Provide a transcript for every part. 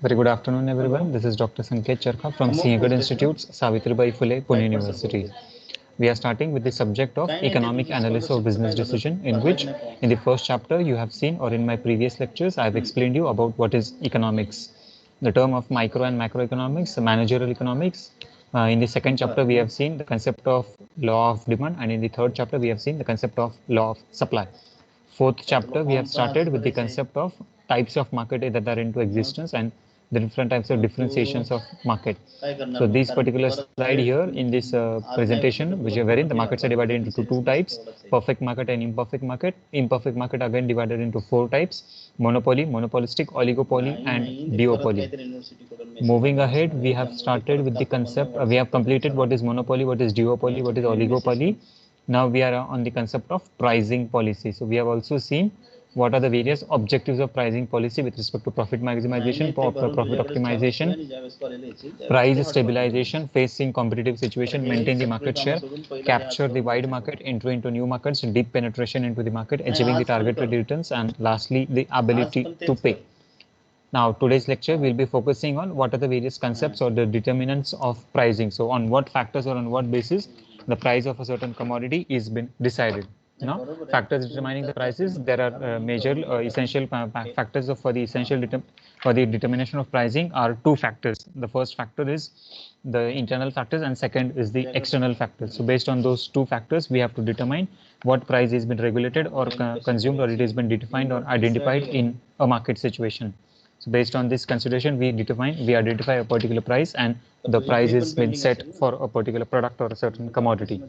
Very good afternoon, everyone. This is Dr. Sanket Charkha from Sinhagad Institute's Savitribai Phule, Pune University. We are starting with the subject of economic analysis of business decision, in which in the first chapter you have seen, or in my previous lectures, I have explained you about what is economics, the term of micro and macroeconomics, managerial economics. In the second chapter, we have seen the concept of law of demand, and in the third chapter, we have seen the concept of law of supply. Fourth chapter, we have started with the concept of types of market that are into existence and the different types of differentiations of market. So this particular slide here in this presentation, which are wherein the markets are divided into two types, perfect market and imperfect market. Imperfect market again divided into four types: monopoly, monopolistic, oligopoly, and duopoly. Moving ahead, we have started with the concept, we have completed what is monopoly, what is duopoly, what is oligopoly. Now we are on the concept of pricing policy. So we have also seen what are the various objectives of pricing policy with respect to profit maximization, profit optimization, price stabilization, facing competitive situation, maintain the market share, capture the wide market, enter into new markets, deep penetration into the market, achieving the targeted returns, and lastly, the ability to pay. Now, today's lecture will be focusing on what are the various concepts or the determinants of pricing. So, on what factors or on what basis the price of a certain commodity is been decided. Now, factors determining the prices, there are major essential factors for the for the determination of pricing are two factors. The first factor is the internal factors and second is the external factors. So, based on those two factors, we have to determine what price has been regulated or consumed, or it has been defined or identified in a market situation. So based on this consideration, we identify a particular price, and the price is been set for a particular product or a certain commodity.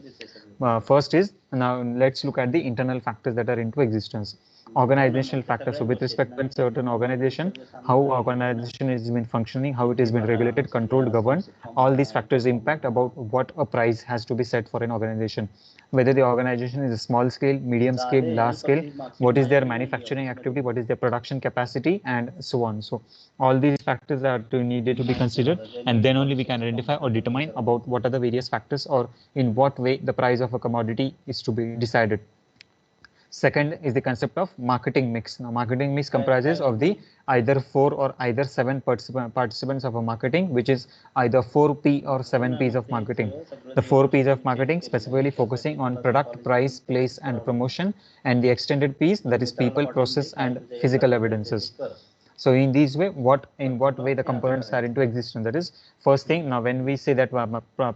First is, now let's look at the internal factors that are into existence. Organizational factors. So with respect to certain organization, how organization has been functioning, how it has been regulated, controlled, governed, all these factors impact about what a price has to be set for an organization. Whether the organization is a small scale, medium scale, large scale, what is their manufacturing activity, what is their production capacity, and so on. So all these factors are needed to be considered, and then only we can identify or determine about what are the various factors or in what way the price of a commodity is to be decided. Second is the concept of marketing mix. Now, marketing mix comprises of the either 4 or either 7 participants of a marketing, which is either 4P or 7Ps of marketing. The 4Ps of marketing specifically focusing on product, price, place, and promotion, and the extended Ps, that is people, process, and physical evidences. So in this way, in what way the components are into existence. That is, first thing, now when we say that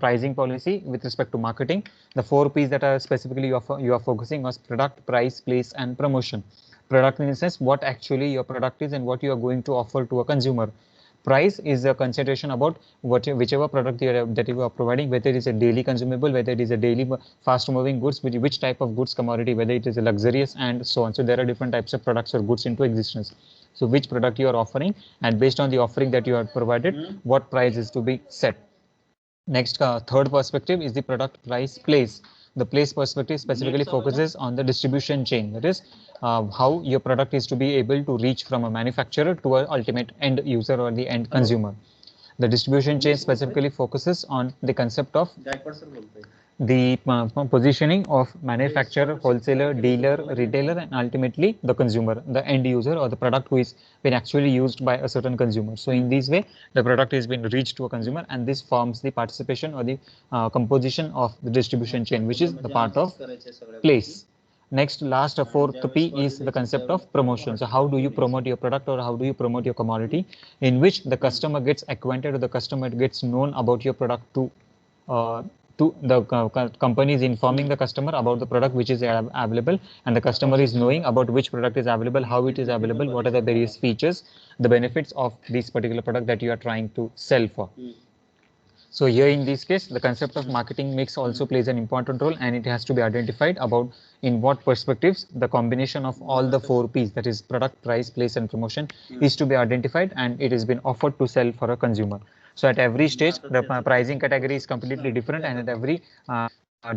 pricing policy with respect to marketing, the 4Ps that are specifically you are focusing on product, price, place, and promotion. Product in the sense what actually your product is and what you are going to offer to a consumer. Price is a consideration about whichever product that you are providing, whether it is a daily consumable, whether it is a daily fast moving goods, which type of goods commodity, whether it is a luxurious, and so on. So there are different types of products or goods into existence. So which product you are offering, and based on the offering that you are provided, what price is to be set. Next, third perspective is the product, price, place. The place perspective specifically focuses on the distribution chain. That is, how your product is to be able to reach from a manufacturer to an ultimate end user or the end consumer. The distribution chain specifically focuses on the concept of the positioning of manufacturer, wholesaler, dealer, retailer, and ultimately the consumer, the end user, or the product who is been actually used by a certain consumer. So in this way, the product is being reached to a consumer, and this forms the participation or the composition of the distribution chain, which is the part of place. Next, last, fourth P is the concept of promotion. So how do you promote your product or how do you promote your commodity, in which the customer gets acquainted or the customer gets known about your product to the company is informing the customer about the product which is available, and the customer is knowing about which product is available, how it is available, what are the various features, the benefits of this particular product that you are trying to sell for. So here in this case, the concept of marketing mix also plays an important role, and it has to be identified about in what perspectives the combination of all the 4Ps, that is product, price, place, and promotion, is to be identified, and it has been offered to sell for a consumer. So at every stage, the pricing category is completely different, and at every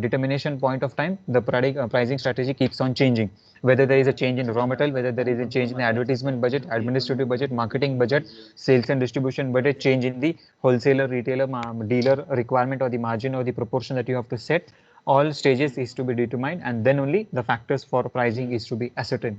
determination point of time, the pricing strategy keeps on changing. Whether there is a change in raw material, whether there is a change in the advertisement budget, administrative budget, marketing budget, sales and distribution budget, change in the wholesaler, retailer, dealer requirement, or the margin or the proportion that you have to set, all stages is to be determined, and then only the factors for pricing is to be ascertained.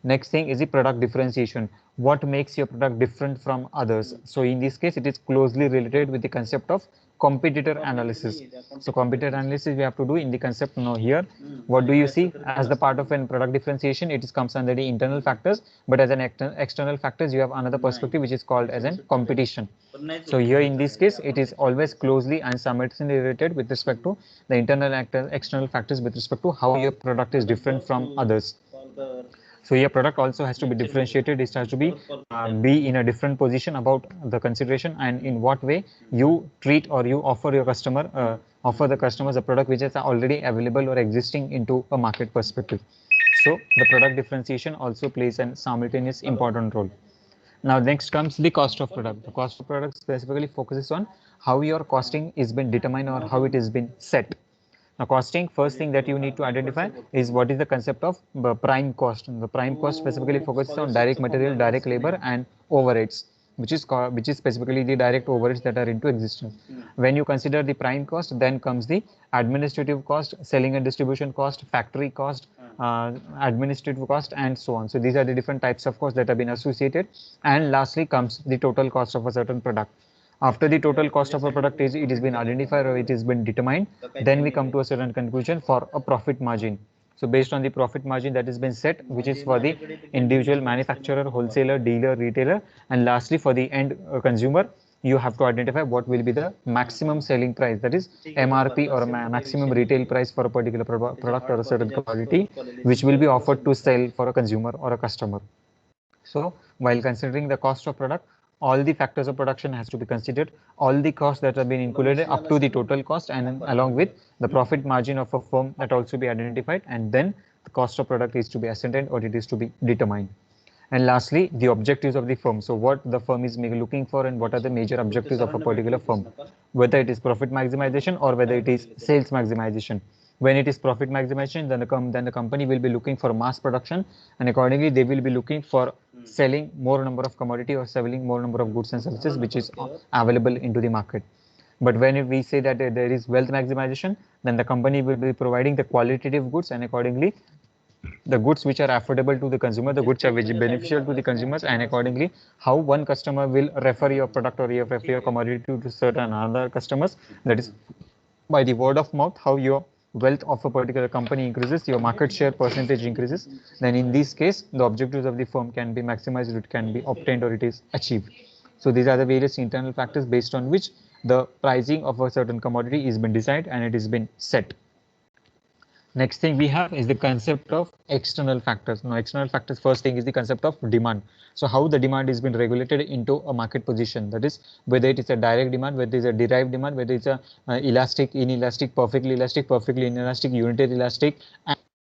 Next thing is the product differentiation. What makes your product different from others? So in this case, it is closely related with the concept of competitor analysis. So competitor analysis we have to do in the concept now here. What do you see as the part of an product differentiation? It is comes under the internal factors, but as an external factors, you have another perspective which is called as an competition. So here in this case, it is always closely and simultaneously related with respect to the internal and external factors with respect to how your product is different from others. So your product also has to be differentiated. It has to be in a different position about the consideration and in what way you treat or you offer your customer offer the customers a product which is already available or existing into a market perspective. So the product differentiation also plays an simultaneous important role. Now next comes the cost of product. The cost of product specifically focuses on how your costing is been determined or how it has been set. Now costing, first thing that you need to identify is what is the concept of prime cost. The prime cost specifically focuses on direct material, direct labor and overheads, which is specifically the direct overheads that are into existence. When you consider the prime cost, then comes the administrative cost, selling and distribution cost, factory cost, administrative cost and so on. So these are the different types of costs that have been associated, and lastly comes the total cost of a certain product. After the total cost of a product is it has been identified or it has been determined, then we come to a certain conclusion for a profit margin. So based on the profit margin that has been set, which is for the individual manufacturer, wholesaler, dealer, retailer, and lastly for the end consumer, you have to identify what will be the maximum selling price, that is MRP or maximum retail price for a particular product or a certain commodity, which will be offered to sell for a consumer or a customer. So while considering the cost of product, all the factors of production has to be considered, all the costs that have been included up to the total cost, and along with the profit margin of a firm that also be identified, and then the cost of product is to be ascertained or it is to be determined. And lastly, the objectives of the firm. So what the firm is looking for and what are the major objectives of a particular firm, whether it is profit maximization or whether it is sales maximization. When it is profit maximization, then the company will be looking for mass production, and accordingly they will be looking for selling more number of commodity or selling more number of goods and services which is available into the market. But when we say that there is wealth maximization, then the company will be providing the qualitative goods, and accordingly the goods which are affordable to the consumer, the goods are which beneficial to the consumers, and accordingly how one customer will refer your product or refer your commodity to certain other customers, that is by the word of mouth, how your wealth of a particular company increases, your market share percentage increases, then in this case the objectives of the firm can be maximized, it can be obtained or it is achieved. So these are the various internal factors based on which the pricing of a certain commodity is been decided and it is been set. Next thing we have is the concept of external factors. Now external factors, first thing is the concept of demand. So how the demand is been regulated into a market position, that is whether it is a direct demand, whether it is a derived demand, whether it's a elastic, inelastic, perfectly inelastic, unitary elastic,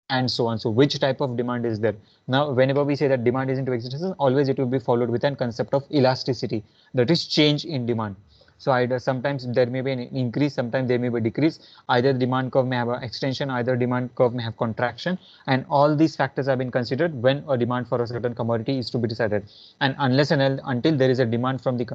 and so on. So which type of demand is there? Now whenever we say that demand is into existence, always it will be followed with a concept of elasticity, that is change in demand. So either sometimes there may be an increase, sometimes there may be a decrease. Either demand curve may have an extension, either demand curve may have contraction, and all these factors have been considered when a demand for a certain commodity is to be decided. And unless and until there is a demand from the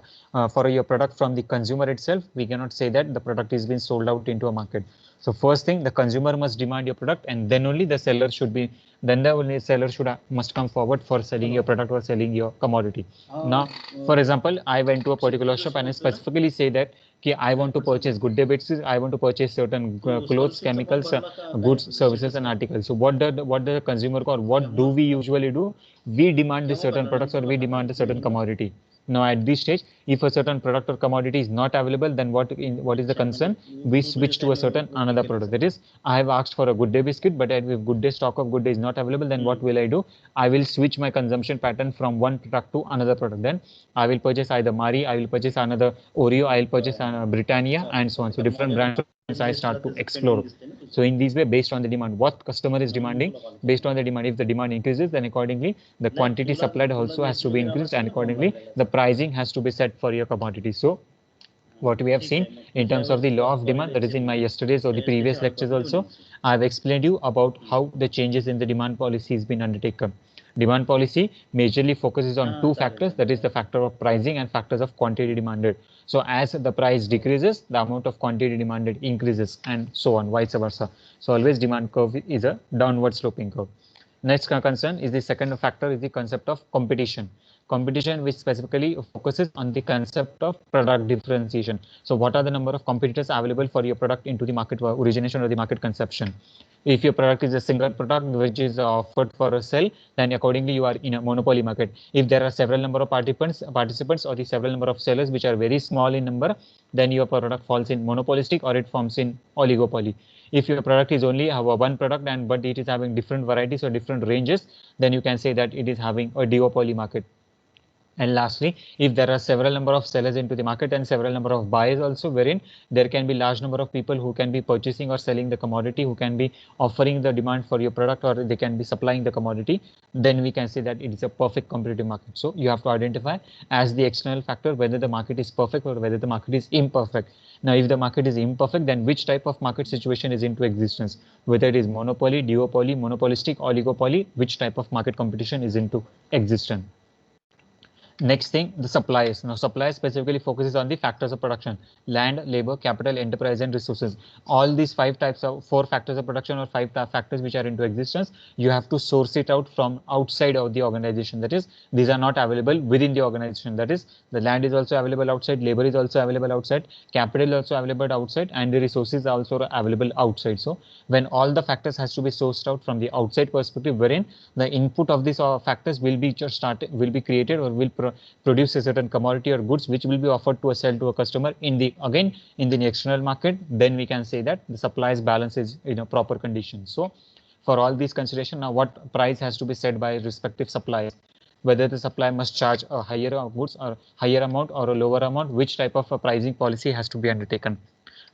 for your product from the consumer itself, we cannot say that the product is being sold out into a market. So first thing, the consumer must demand your product, and then only the seller should be, then the only seller must come forward for selling your product or selling your commodity. Now, for example, I went to a particular shop and I specifically say that okay, I want to purchase good day basis, I want to purchase certain clothes, chemicals, goods, services, and articles. So what the consumer call? What do we usually do? We demand the certain products or we demand a certain commodity. Now at this stage, if a certain product or commodity is not available, then what is the concern? We switch to a certain another product. That is, I have asked for a good day biscuit, but if good day stock of good day is not available, then what will I do? I will switch my consumption pattern from one product to another product. Then I will purchase either Marie, I will purchase another Oreo, I will purchase Britannia, and so on. So different brands I start to explore. So in this way, based on the demand, what customer is demanding, based on the demand, if the demand increases, then accordingly the quantity supplied also has to be increased, and accordingly the pricing has to be set for your commodity. So what we have seen in terms of the law of demand, that is in my yesterday's or the previous lectures also, I have explained you about how the changes in the demand policy has been undertaken. Demand policy majorly focuses on two factors, that is the factor of pricing and factors of quantity demanded. So as the price decreases, the amount of quantity demanded increases, and so on, vice versa. So always demand curve is a downward sloping curve. Next concern is the second factor is the concept of competition. Competition which specifically focuses on the concept of product differentiation. So what are the number of competitors available for your product into the market origination or the market conception? If your product is a single product which is offered for a sale, then accordingly you are in a monopoly market. If there are several number of participants or the several number of sellers which are very small in number, then your product falls in monopolistic or it forms in oligopoly. If your product is only have one product and but it is having different varieties or different ranges, then you can say that it is having a duopoly market. And lastly, if there are several number of sellers into the market and several number of buyers also, wherein there can be large number of people who can be purchasing or selling the commodity, who can be offering the demand for your product, or they can be supplying the commodity, then we can say that it is a perfect competitive market. So you have to identify as the external factor whether the market is perfect or whether the market is imperfect. Now, if the market is imperfect, then which type of market situation is into existence? Whether it is monopoly, duopoly, monopolistic, oligopoly, which type of market competition is into existence? Next thing, the supplies. Now, supplies specifically focuses on the factors of production: land, labor, capital, enterprise, and resources. All these four factors of production or five factors which are into existence, you have to source it out from outside of the organization. That is, these are not available within the organization. That is, the land is also available outside, labor is also available outside, capital is also available outside, and the resources are also available outside. So, when all the factors has to be sourced out from the outside perspective, wherein the input of these factors will be created or will produce a certain commodity or goods which will be offered to a sell to a customer in the external market, then we can say that the supplies balance is in a proper condition. So for all these consideration, now what price has to be set by respective suppliers, whether the supplier must charge a higher goods or higher amount or a lower amount, which type of a pricing policy has to be undertaken.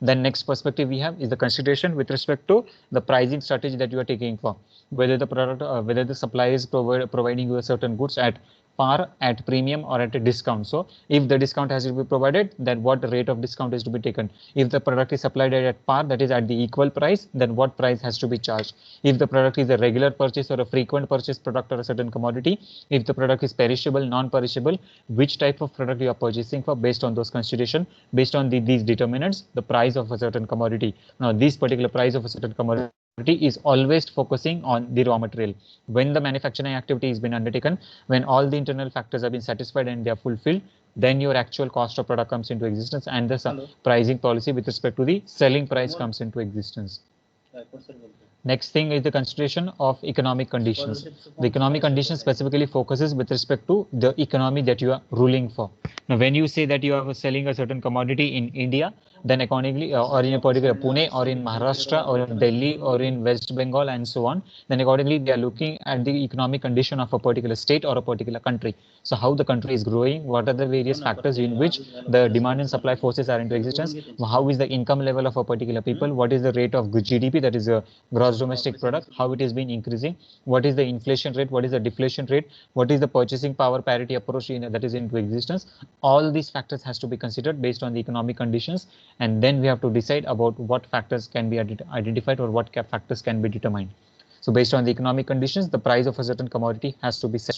Then next perspective we have is the consideration with respect to the pricing strategy that you are taking for, whether the product, whether the supplier is providing you a certain goods at par, at premium, or at a discount. So if the discount has to be provided, then what rate of discount is to be taken? If the product is supplied at par, that is at the equal price, then what price has to be charged? If the product is a regular purchase or a frequent purchase product or a certain commodity, if the product is perishable, non-perishable, which type of product you are purchasing for, based on those consideration, based on these determinants, the price of a certain commodity. Now, this particular price of a certain commodity is always focusing on the raw material. When the manufacturing activity has been undertaken, when all the internal factors have been satisfied and they are fulfilled, then your actual cost of product comes into existence, and the pricing policy with respect to the selling price comes into existence. Next thing is the consideration of economic conditions. The economic conditions specifically focuses with respect to the economy that you are ruling for. Now, when you say that you are selling a certain commodity in India, then accordingly, or in a particular Pune, or in Maharashtra, or in Delhi, or in West Bengal, and so on, then accordingly they are looking at the economic condition of a particular state or a particular country. So how the country is growing, what are the various factors in which the demand and supply forces are into existence, how is the income level of a particular people, what is the rate of GDP, that is a gross domestic product, how it has been increasing, what is the inflation rate, what is the deflation rate, what is the purchasing power parity approach that is into existence. All these factors has to be considered based on the economic conditions, and then we have to decide about what factors can be identified or what factors can be determined. So based on the economic conditions, the price of a certain commodity has to be set.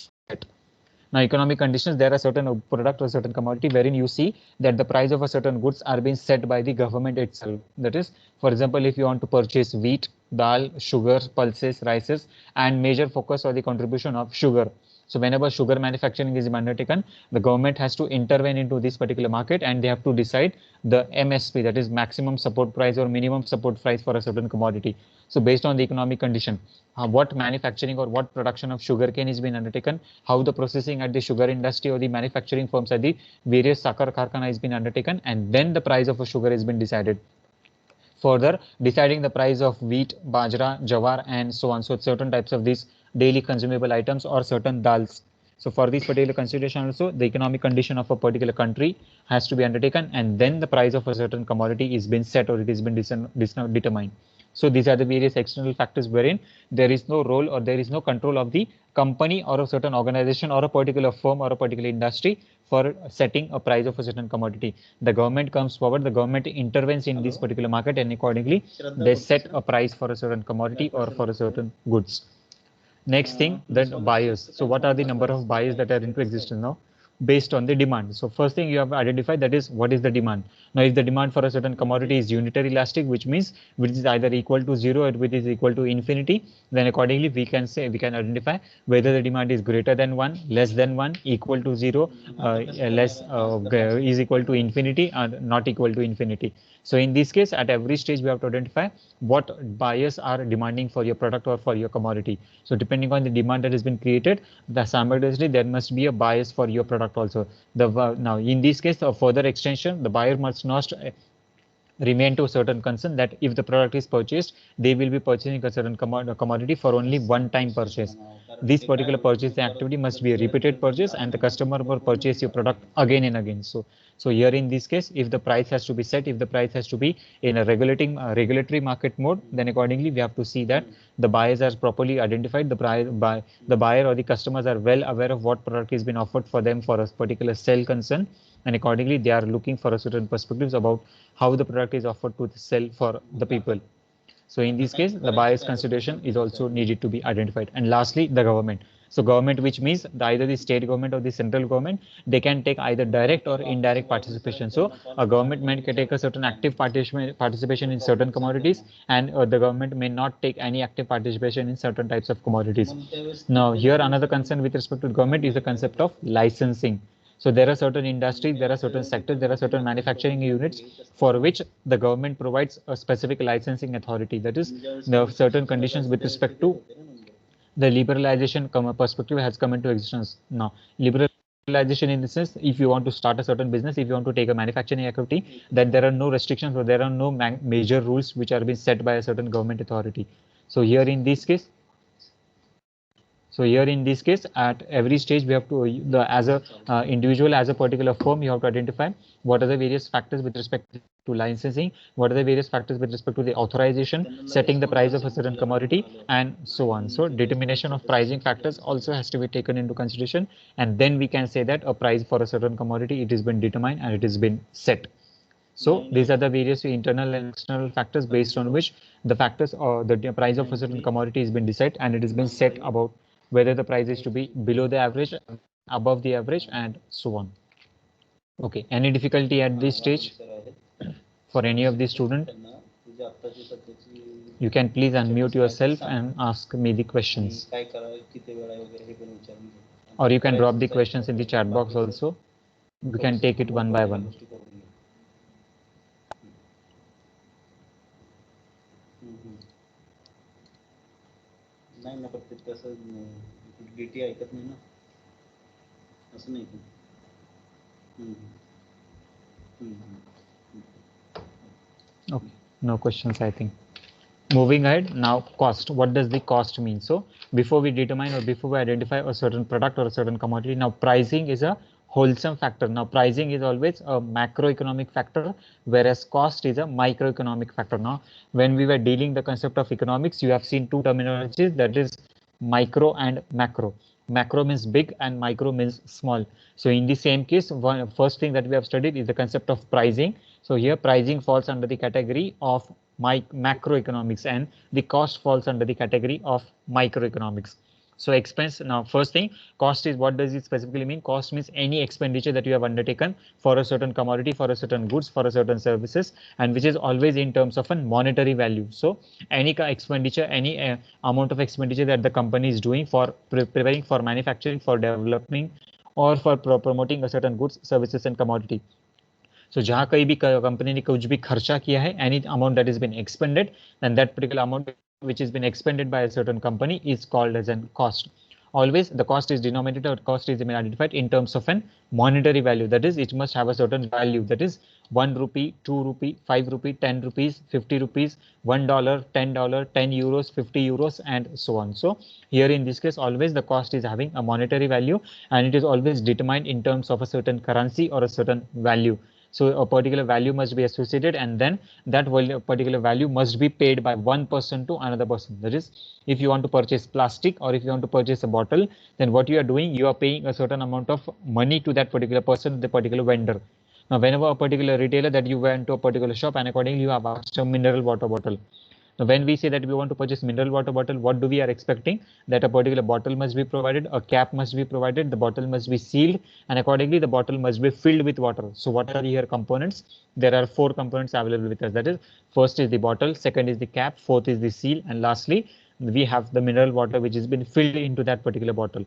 Now, economic conditions, there are certain product or certain commodity wherein you see that the price of a certain goods are being set by the government itself. That is, for example, if you want to purchase wheat, dal, sugar, pulses, rices, and major focus on the contribution of sugar. So whenever sugar manufacturing is undertaken, the government has to intervene into this particular market, and they have to decide the MSP, that is maximum support price or minimum support price for a certain commodity. So based on the economic condition, what manufacturing or what production of sugarcane is being undertaken, how the processing at the sugar industry or the manufacturing firms at the various sakar karkhana has been undertaken, and then the price of a sugar has been decided. Further, deciding the price of wheat, bajra, jawar, and so on. So certain types of these daily consumable items or certain dals. So for this particular consideration also, the economic condition of a particular country has to be undertaken, and then the price of a certain commodity is been set or it has been determined. So these are the various external factors wherein there is no role or there is no control of the company or a certain organization or a particular firm or a particular industry for setting a price of a certain commodity. The government comes forward, the government intervenes in this particular market, and accordingly they set a price for a certain commodity or for a certain goods. Next thing, then buyers. So what are the number of buyers that are into existence now? based on the demand. So first thing you have identified, that is what is the demand. Now if the demand for a certain commodity is unitary elastic, which means which is either equal to 0 or which is equal to infinity, then accordingly we can say, we can identify whether the demand is greater than 1, less than 1, equal to 0, less is equal to infinity, or not equal to infinity. So in this case, at every stage we have to identify what buyers are demanding for your product or for your commodity. So depending on the demand that has been created, the simultaneously there must be a bias for your product also. Now in this case, a further extension, the buyer must not remain to a certain concern that if the product is purchased, they will be purchasing a certain commodity for only one time purchase. This particular purchasing activity must be a repeated purchase, and the customer will purchase your product again and again. So here in this case, if the price has to be set, if the price has to be in a regulatory market mode, then accordingly we have to see that the buyers are properly identified, the buyer or the customers are well aware of what product is being offered for them for a particular sell concern, and accordingly they are looking for a certain perspectives about how the product is offered to sell for the people. So in this case, the buyer's consideration is also needed to be identified. And lastly, the government. So government, which means either the state government or the central government, they can take either direct or indirect participation. So a government may take a certain active participation in certain commodities, and the government may not take any active participation in certain types of commodities. Now here another concern with respect to government is the concept of licensing. So there are certain industries, there are certain sectors, there are certain manufacturing units for which the government provides a specific licensing authority. That is, the certain conditions with respect to the liberalization perspective has come into existence now. Liberalization in the sense, if you want to start a certain business, if you want to take a manufacturing activity, that there are no restrictions or there are no major rules which are being set by a certain government authority. So here in this case, at every stage, we have to, as a individual, as a particular firm, you have to identify what are the various factors with respect to licensing, what are the various factors with respect to the authorization, setting the price of a certain commodity, and so on. So determination of pricing factors also has to be taken into consideration, and then we can say that a price for a certain commodity, it has been determined and it has been set. So these are the various internal and external factors based on which the factors or the price of a certain commodity has been decided, and it has been set about whether the price is to be below the average, above the average, and so on. Okay, any difficulty at this stage for any of the student? You can please unmute yourself and ask me the questions. Or you can drop the questions in the chat box also. We can take it one by one. नाही ना, पण ते कसं DT ऐकत नाही ना, असं नाही. Okay, no questions, I think. Moving ahead, now cost. What does the cost mean? So before we determine or before we identify a certain product or a certain commodity, now pricing is a wholesome factor. Now pricing is always a macroeconomic factor, whereas cost is a microeconomic factor. Now when we were dealing the concept of economics, you have seen two terminologies, that is micro and macro. Macro means big and micro means small. So in the same case, first thing that we have studied is the concept of pricing. So here pricing falls under the category of macroeconomics, and the cost falls under the category of microeconomics. So expense, now first thing, cost is, what does it specifically mean? Cost means any expenditure that you have undertaken for a certain commodity, for a certain goods, for a certain services, and which is always in terms of a monetary value. So any expenditure, any amount of expenditure that the company is doing for preparing, for manufacturing, for developing, or for promoting a certain goods, services, and commodity. So जहाँ कहीं भी company ने कुछ भी खर्चा किया है, any amount that has been expended, then that particular amount which has been expended by a certain company is called as an cost. Always the cost is denominated, or cost is identified in terms of an monetary value. That is, it must have a certain value. That is 1 rupee, 2 rupee, 5 rupee, 10 rupees, 50 rupees, $1, $10, 10 euros, 50 euros, and so on. So here in this case, always the cost is having a monetary value, and it is always determined in terms of a certain currency or a certain value. So a particular value must be associated, and then that particular value must be paid by one person to another person. That is, if you want to purchase plastic or if you want to purchase a bottle, then what you are doing, you are paying a certain amount of money to that particular person, the particular vendor. Now, whenever a particular retailer that you went to a particular shop and accordingly you have asked a mineral water bottle. Now, when we say that we want to purchase mineral water bottle, what do we are expecting? That a particular bottle must be provided, a cap must be provided, the bottle must be sealed, and accordingly the bottle must be filled with water. So what are here components? There are 4 components available with us. That is, first is the bottle, second is the cap, fourth is the seal, and lastly we have the mineral water which has been filled into that particular bottle.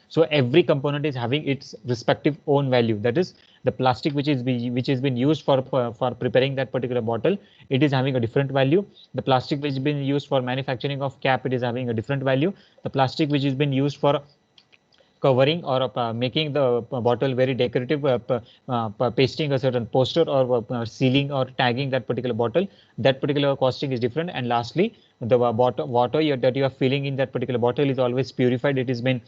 So every component is having its respective own value. That is, the plastic which has been used for preparing that particular bottle, it is having a different value. The plastic which has been used for manufacturing of cap, it is having a different value. The plastic which has been used for covering or making the bottle very decorative, pasting a certain poster or sealing or tagging that particular bottle, that particular costing is different. And lastly, the water that you are filling in that particular bottle is always purified. It has been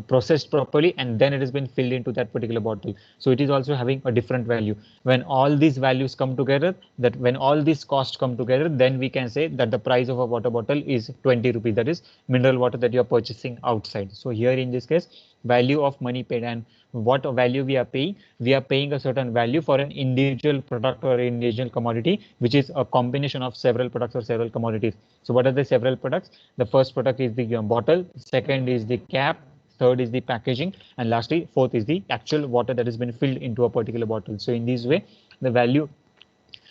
processed properly, and then it has been filled into that particular bottle. So it is also having a different value. When all these values come together, that when all these costs come together, then we can say that the price of a water bottle is 20 rupees. That is mineral water that you are purchasing outside. So here in this case, value of money paid, and what value we are paying a certain value for an individual product or individual commodity, which is a combination of several products or several commodities. So what are the several products? The first product is the bottle, second is the cap, third is the packaging, and lastly fourth is the actual water that has been filled into a particular bottle. So in this way, the value,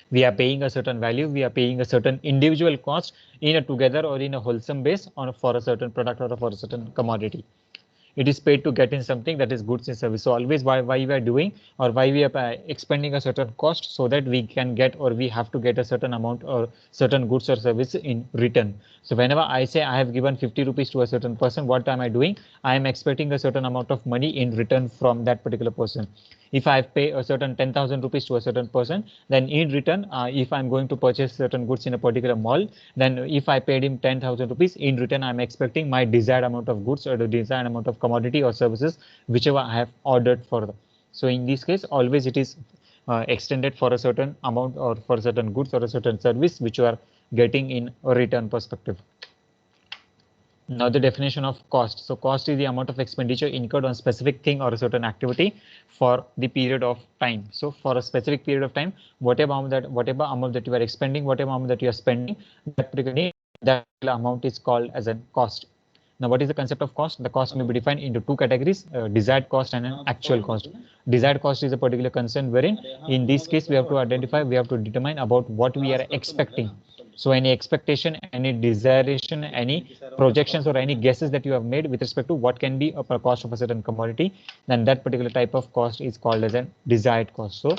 we are paying a certain value, we are paying a certain individual cost in a together or in a wholesome base on for a certain product or for a certain commodity. It is paid to get in something, that is goods and service. So always why we are doing or why we are expending a certain cost, so that we can get or we have to get a certain amount or certain goods or service in return. So whenever I say I have given 50 rupees to a certain person, what am I doing? I am expecting a certain amount of money in return from that particular person. If I pay a certain 10,000 rupees to a certain person, then in return, if I'm going to purchase certain goods in a particular mall, then if I paid him 10,000 rupees, in return, I'm expecting my desired amount of goods or the desired amount of commodity or services, whichever I have ordered for. So in this case, always it is extended for a certain amount or for certain goods or a certain service, which you are getting in a return perspective. Now the definition of cost. So cost is the amount of expenditure incurred on specific thing or a certain activity for the period of time. So for a specific period of time, whatever amount that you are expending, whatever amount that you are spending, that particular amount is called as a cost. Now, what is the concept of cost? The cost may be defined into 2 categories, desired cost and an actual cost. Desired cost is a particular concern wherein in this case we have to identify, we have to determine about what we are expecting. So any expectation, any desiration, any projections or any guesses that you have made with respect to what can be a cost of a certain commodity, then that particular type of cost is called as a desired cost. So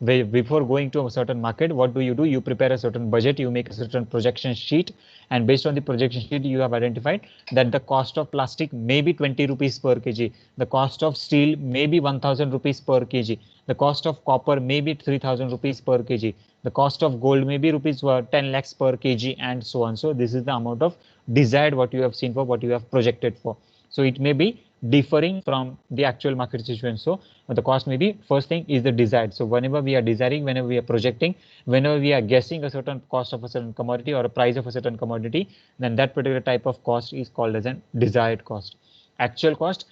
before going to a certain market, what do? You prepare a certain budget, you make a certain projection sheet, and based on the projection sheet, you have identified that the cost of plastic may be 20 rupees per kg, the cost of steel may be 1000 rupees per kg, the cost of copper may be 3000 rupees per kg, the cost of gold may be rupees 10 lakhs per kg, and so on. So this is the amount of desired what you have seen for, what you have projected for. So it may be differing from the actual market situation. So the cost may be, first thing is the desired. So whenever we are desiring, whenever we are projecting, whenever we are guessing a certain cost of a certain commodity or a price of a certain commodity, then that particular type of cost is called as a desired cost. Actual cost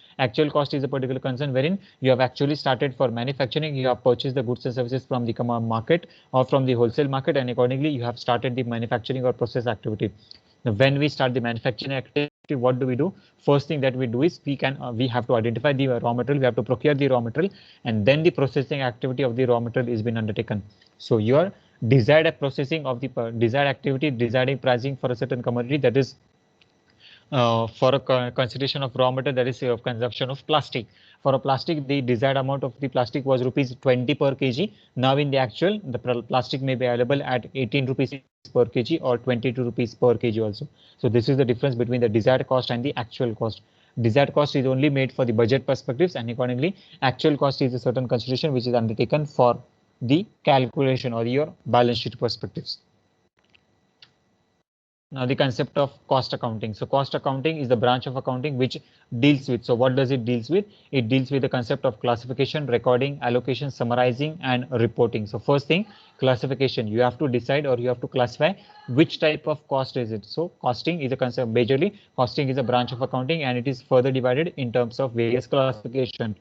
is a particular concern wherein you have actually started for manufacturing, you have purchased the goods and services from the market or from the wholesale market, and accordingly you have started the manufacturing or process activity. Now, when we start the manufacturing activity, what do? First thing that we do is we have to identify the raw material, we have to procure the raw material, and then the processing activity of the raw material is being undertaken. So your desired processing of the desired activity, desired pricing for a certain commodity, that is for a consideration of raw material, that is of consumption of plastic. For a plastic, the desired amount of the plastic was rupees 20 per kg. Now in the actual, the plastic may be available at 18 rupees per kg or 22 rupees per kg also. So this is the difference between the desired cost and the actual cost. Desired cost is only made for the budget perspectives, and accordingly actual cost is a certain consideration which is undertaken for the calculation or your balance sheet perspectives. Now the concept of cost accounting. So cost accounting is the branch of accounting which deals with. So what does it deals with? It deals with the concept of classification, recording, allocation, summarizing, and reporting. So first thing, classification. You have to decide or you have to classify which type of cost is it. So costing is a concept. Majorly, costing is a branch of accounting, and it is further divided in terms of various classification.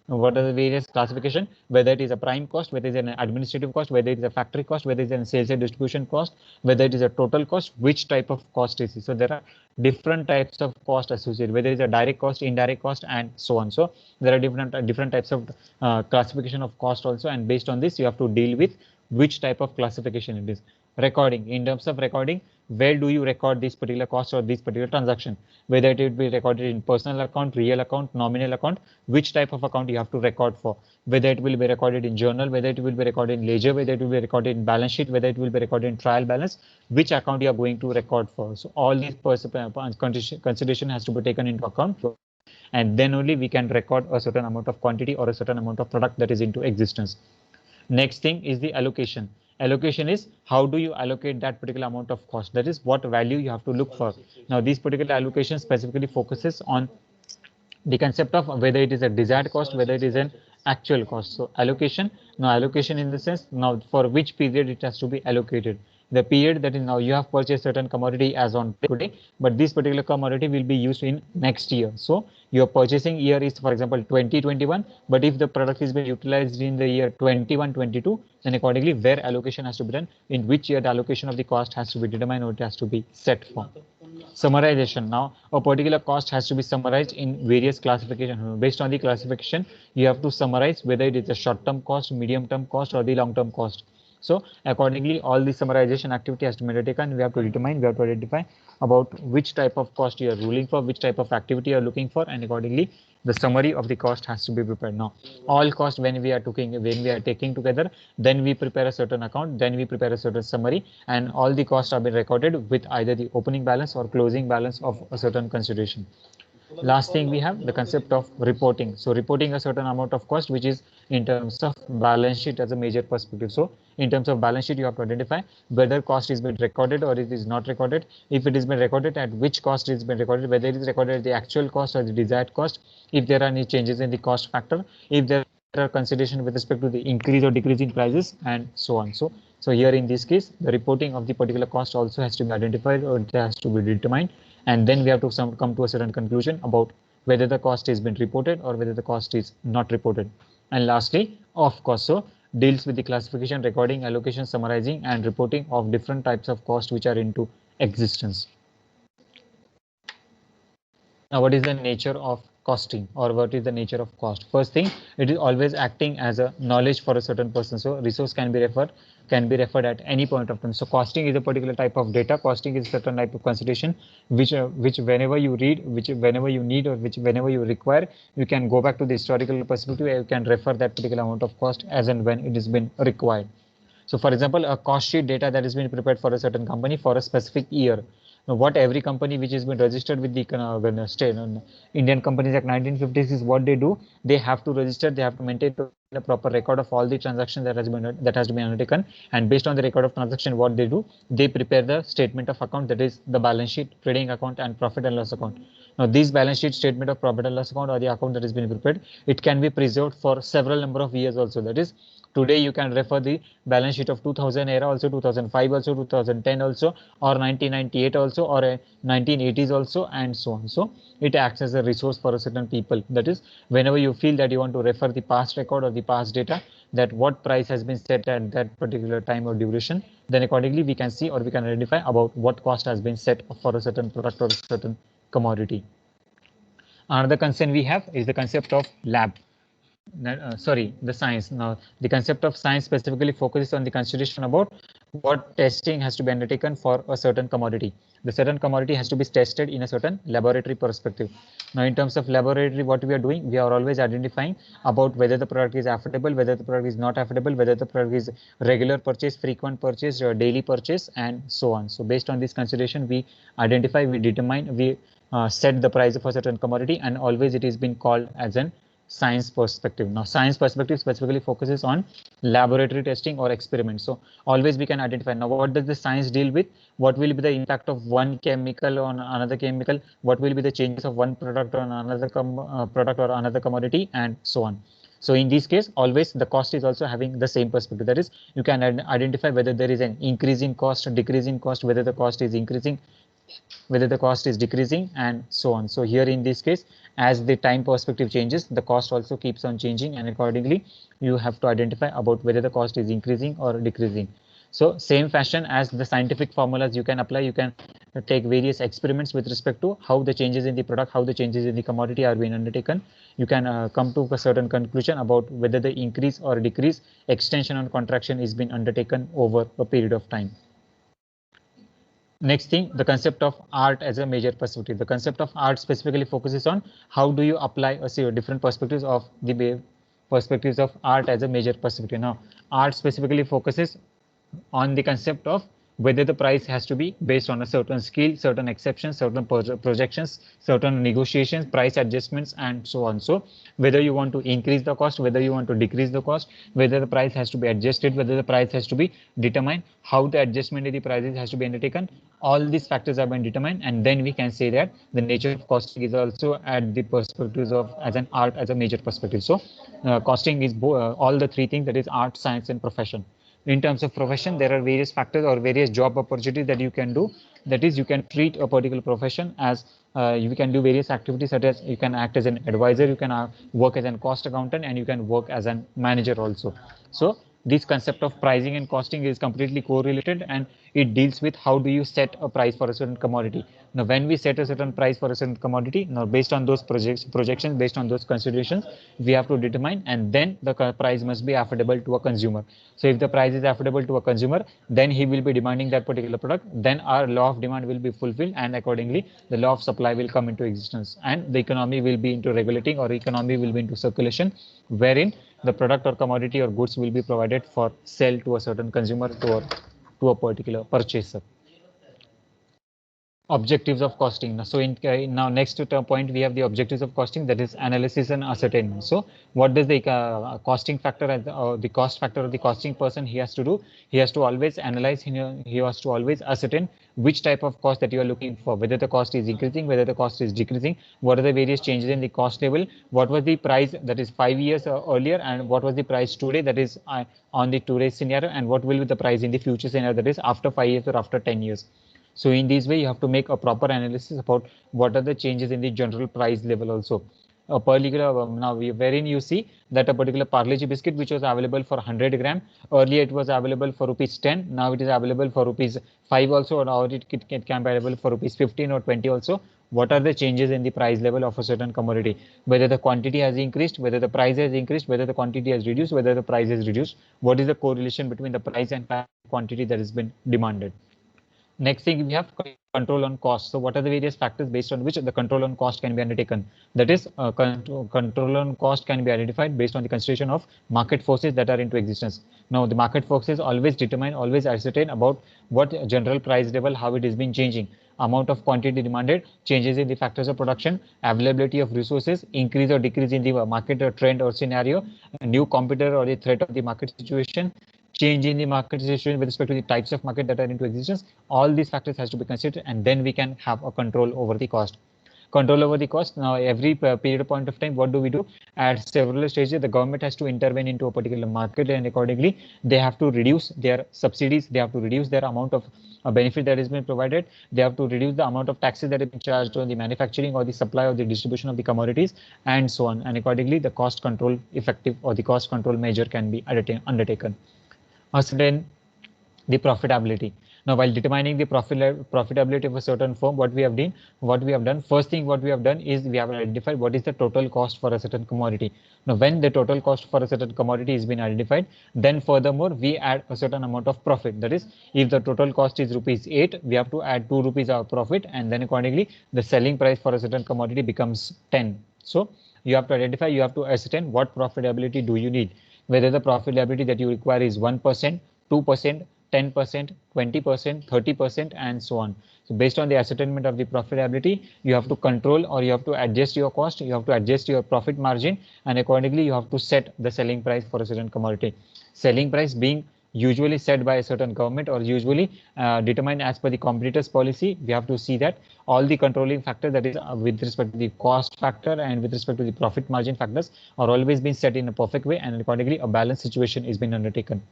What are the various classification? Whether it is a prime cost, whether it is an administrative cost, whether it is a factory cost, whether it is a sales and distribution cost, whether it is a total cost, which type of cost is it? So there are different types of cost associated, whether it is a direct cost, indirect cost, and so on. So there are different types of classification of cost also, and based on this, you have to deal with which type of classification it is. Recording, in terms of recording, where do you record this particular cost or this particular transaction? Whether it will be recorded in personal account, real account, nominal account, which type of account you have to record for, whether it will be recorded in journal, whether it will be recorded in ledger, whether it will be recorded in balance sheet, whether it will be recorded in trial balance, which account you are going to record for. So all these consideration has to be taken into account, and then only we can record a certain amount of quantity or a certain amount of product that is into existence. Next thing is the allocation. Allocation is how do you allocate that particular amount of cost, that is what value you have to look for. Now this particular allocation specifically focuses on the concept of whether it is a desired cost, whether it is an actual cost. So allocation, now allocation in the sense, now for which period it has to be allocated. The period that is, now you have purchased certain commodity as on today, but this particular commodity will be used in next year. So your purchasing year is, for example, 2021, but if the product is being utilized in the year 21-22, then accordingly where allocation has to be done, in which year the allocation of the cost has to be determined or it has to be set for. Summarization, now a particular cost has to be summarized in various classification. Based on the classification, you have to summarize whether it is a short-term cost, medium-term cost, or the long-term cost. So accordingly, all the summarization activity has to be undertaken. We have to determine, we have to identify about which type of cost you are ruling for, which type of activity you are looking for, and accordingly the summary of the cost has to be prepared. Now all cost, when we are taking together, then we prepare a certain account, then we prepare a certain summary, and all the costs are being recorded with either the opening balance or closing balance of a certain consideration. Last thing, we have the concept of reporting. So reporting a certain amount of cost, which is in terms of balance sheet as a major perspective. So in terms of balance sheet, you have to identify whether cost is been recorded or it is not recorded. If it is been recorded, at which cost it is been recorded, whether it is recorded at the actual cost or the desired cost, if there are any changes in the cost factor, if there are consideration with respect to the increase or decrease in prices, and so on. So here in this case, the reporting of the particular cost also has to be identified or it has to be determined, and then we have to come to a certain conclusion about whether the cost is been reported or whether the cost is not reported. And lastly, of cost, so deals with the classification, recording, allocation, summarizing, and reporting of different types of cost which are into existence. Now, what is the nature of costing, or what is the nature of cost? First thing, it is always acting as a knowledge for a certain person. So resource can be referred at any point of time. So costing is a particular type of data. Costing is a certain type of consideration which whenever you read, which whenever you need, or which whenever you require, you can go back to the historical perspective. You can refer that particular amount of cost as and when it has been required. So for example, a cost sheet data that has been prepared for a certain company for a specific year. Now, what every company which has been registered with the state, Indian Companies Act 1950s is what they do. They have to register, they have to maintain a proper record of all the transactions that has to be undertaken, and based on the record of transaction, what they do, they prepare the statement of account, that is the balance sheet, trading account, and profit and loss account. Now this balance sheet, statement of profit and loss account, or the account that has been prepared, it can be preserved for several number of years also. That is, today you can refer the balance sheet of 2000 era also, 2005 also, 2010 also, or 1998 also, or 1980s also, and so on. So it acts as a resource for a certain people. That is, whenever you feel that you want to refer the past record or the past data, that what price has been set at that particular time or duration, then accordingly we can see or we can identify about what cost has been set for a certain product or a certain commodity. Another concern we have is the concept of lab. The science. Now, the concept of science specifically focuses on the consideration about what testing has to be undertaken for a certain commodity. The certain commodity has to be tested in a certain laboratory perspective. Now, in terms of laboratory, what we are doing, we are always identifying about whether the product is affordable, whether the product is not affordable, whether the product is regular purchase, frequent purchase, or daily purchase, and so on. So, based on this consideration, we identify, we determine, we set the price of a certain commodity, and always it is been called as an science perspective. Now, science perspective specifically focuses on laboratory testing or experiments. So always we can identify, now what does the science deal with, what will be the impact of one chemical on another chemical, what will be the changes of one product on another product or another commodity, and so on. So in this case, always the cost is also having the same perspective. That is, you can identify whether there is an increase in cost or decrease in cost, whether the cost is increasing whether the cost is decreasing, and so on. So here in this case, as the time perspective changes, the cost also keeps on changing, and accordingly you have to identify about whether the cost is increasing or decreasing. So same fashion as the scientific formulas you can apply, you can take various experiments with respect to how the changes in the product, how the changes in the commodity are being undertaken. You can come to a certain conclusion about whether the increase or decrease, extension or contraction is being undertaken over a period of time. Next thing, the concept of art as a major perspective. The concept of art specifically focuses on how do you apply a different perspectives of the perspectives of art as a major perspective. Now, art specifically focuses on the concept of whether the price has to be based on a certain skill, certain exceptions, certain projections, certain negotiations, price adjustments, and so on. So whether you want to increase the cost, whether you want to decrease the cost, whether the price has to be adjusted, whether the price has to be determined, how the adjustment of the prices has to be undertaken, all these factors have been determined, and then we can say that the nature of costing is also at the perspectives of as an art as a major perspective. So costing is all the three things, that is art, science, and profession. In terms of profession, there are various factors or various job opportunities that you can do. That is, you can treat a particular profession as you can do various activities, such as you can act as an advisor, you can work as a cost accountant, and you can work as a manager also. So this concept of pricing and costing is completely correlated, and it deals with how do you set a price for a certain commodity. Now, when we set a certain price for a certain commodity, now based on those projections, based on those considerations, we have to determine, and then the price must be affordable to a consumer. So if the price is affordable to a consumer, then he will be demanding that particular product. Then our law of demand will be fulfilled, and accordingly, the law of supply will come into existence, and the economy will be into regulating, or economy will be into circulation, wherein the product or commodity or goods will be provided for sale to a certain consumer, to a particular purchaser. Objectives of costing. So now next point, we have the objectives of costing, that is analysis and ascertainment. So what does the costing factor the cost factor of the costing person he has to do? He has to always analyze, he has to always ascertain which type of cost that you are looking for, whether the cost is increasing, whether the cost is decreasing, what are the various changes in the cost level, what was the price that is 5 years earlier, and what was the price today, that is on the today's scenario, and what will be the price in the future scenario, that is after 5 years or after 10 years. So in this way, you have to make a proper analysis about what are the changes in the general price level also. A particular wherein you see that a particular Parle-G biscuit which was available for 100 gram, earlier it was available for rupees 10, now it is available for rupees 5 also, or it can be available for rupees 15 or 20 also. What are the changes in the price level of a certain commodity? Whether the quantity has increased, whether the price has increased, whether the quantity has reduced, whether the price is reduced. What is the correlation between the price and quantity that has been demanded? Next thing, we have control on cost. So what are the various factors based on which the control on cost can be undertaken? That is, control on cost can be identified based on the consideration of market forces that are into existence. Now, the market forces always determine, always ascertain about what general price level, how it is being changing, amount of quantity demanded, changes in the factors of production, availability of resources, increase or decrease in the market or trend or scenario, a new competitor or the threat of the market situation, change in the market situation with respect to the types of market that are into existence. All these factors has to be considered, and then we can have a control over the cost. Control over the cost. Now, every period point of time, what do we do? At several stages, the government has to intervene into a particular market, and accordingly, they have to reduce their subsidies. They have to reduce their amount of benefit that is being provided. They have to reduce the amount of taxes that are being charged on the manufacturing or the supply or the distribution of the commodities, and so on. And accordingly, the cost control effective or the cost control measure can be undertaken. Then the profitability. Now, while determining the profitability of a certain firm, what we have done, first thing what we have done is we have identified what is the total cost for a certain commodity. Now, when the total cost for a certain commodity has been identified, then furthermore, we add a certain amount of profit. That is, if the total cost is rupees 8, we have to add 2 rupees of profit, and then accordingly, the selling price for a certain commodity becomes 10. So you have to identify, you have to ascertain what profitability do you need, whether the profitability that you require is 1%, 2%, 10%, 20%, 30%, and so on. So based on the ascertainment of the profitability, you have to control or you have to adjust your cost, you have to adjust your profit margin, and accordingly you have to set the selling price for a certain commodity. Selling price being usually set by a certain government or usually determined as per the competitor's policy. We have to see that all the controlling factors, that is with respect to the cost factor and with respect to the profit margin factors, are always being set in a perfect way, and accordingly a balanced situation is being undertaken.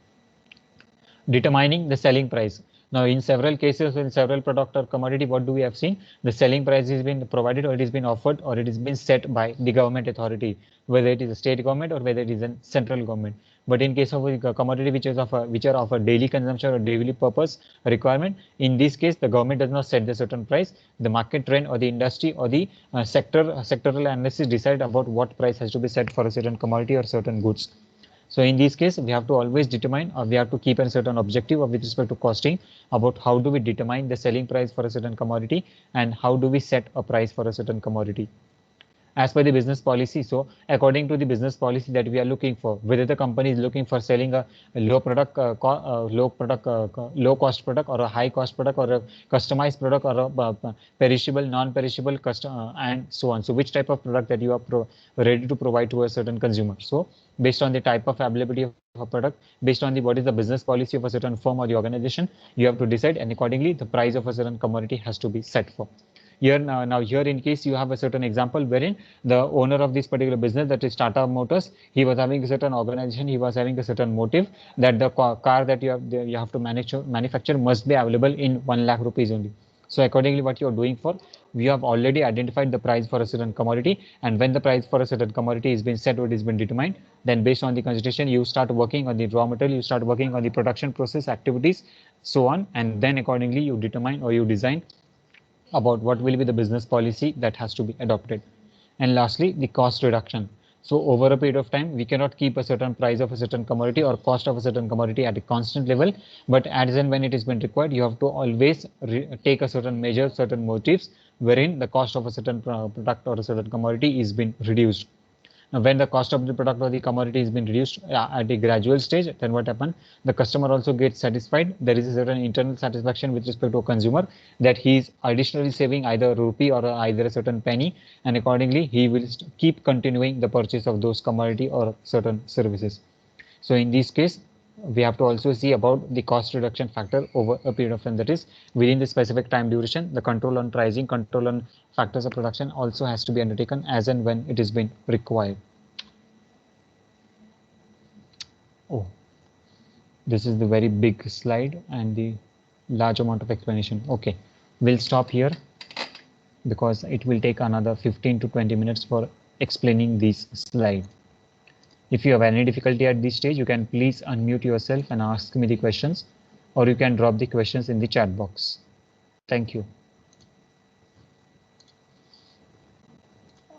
Determining the selling price. Now, in several cases, in several product or commodity, what do we have seen? The selling price has been provided, or it has been offered, or it has been set by the government authority, whether it is a state government or whether it is a central government. But in case of a commodity which are of a daily consumption or daily purpose requirement, in this case, the government does not set the certain price. The market trend or the industry or the sectoral analysis decide about what price has to be set for a certain commodity or certain goods. So in this case, we have to always determine, or we have to keep a certain objective with respect to costing about how do we determine the selling price for a certain commodity and how do we set a price for a certain commodity. As per the business policy, so according to the business policy that we are looking for, whether the company is looking for selling a low cost product or a high cost product or a customized product or a perishable, non-perishable and so on. So which type of product that you are ready to provide to a certain consumer. So based on the type of availability of a product, based on the what is the business policy of a certain firm or the organization, you have to decide, and accordingly the price of a certain commodity has to be set for. Here now here in case you have a certain example wherein the owner of this particular business, that is Tata Motors, he was having a certain organization, he was having a certain motive that the car that you have to manufacture must be available in 1 lakh rupees only. So accordingly what you are doing for, we have already identified the price for a certain commodity, and when the price for a certain commodity is been set or it has been determined, then based on the consideration you start working on the raw material, you start working on the production process activities, so on, and then accordingly you determine or you design about what will be the business policy that has to be adopted. And lastly, the cost reduction. So over a period of time, we cannot keep a certain price of a certain commodity or cost of a certain commodity at a constant level, but as and when it is been required, you have to always take a certain measure, certain motives wherein the cost of a certain product or a certain commodity is been reduced. Now, when the cost of the product or the commodity has been reduced at a gradual stage, then what happens? The customer also gets satisfied. There is a certain internal satisfaction with respect to a consumer that he is additionally saving either a rupee or either a certain penny, and accordingly he will keep continuing the purchase of those commodity or certain services. So in this case, we have to also see about the cost reduction factor over a period of time, that is within the specific time duration. The control on pricing, control on factors of production also has to be undertaken as and when it is been required. Oh, this is the very big slide and the large amount of explanation. Okay, we'll stop here because it will take another 15 to 20 minutes for explaining this slide. If you have any difficulty at this stage, you can please unmute yourself and ask me the questions, or you can drop the questions in the chat box. Thank you.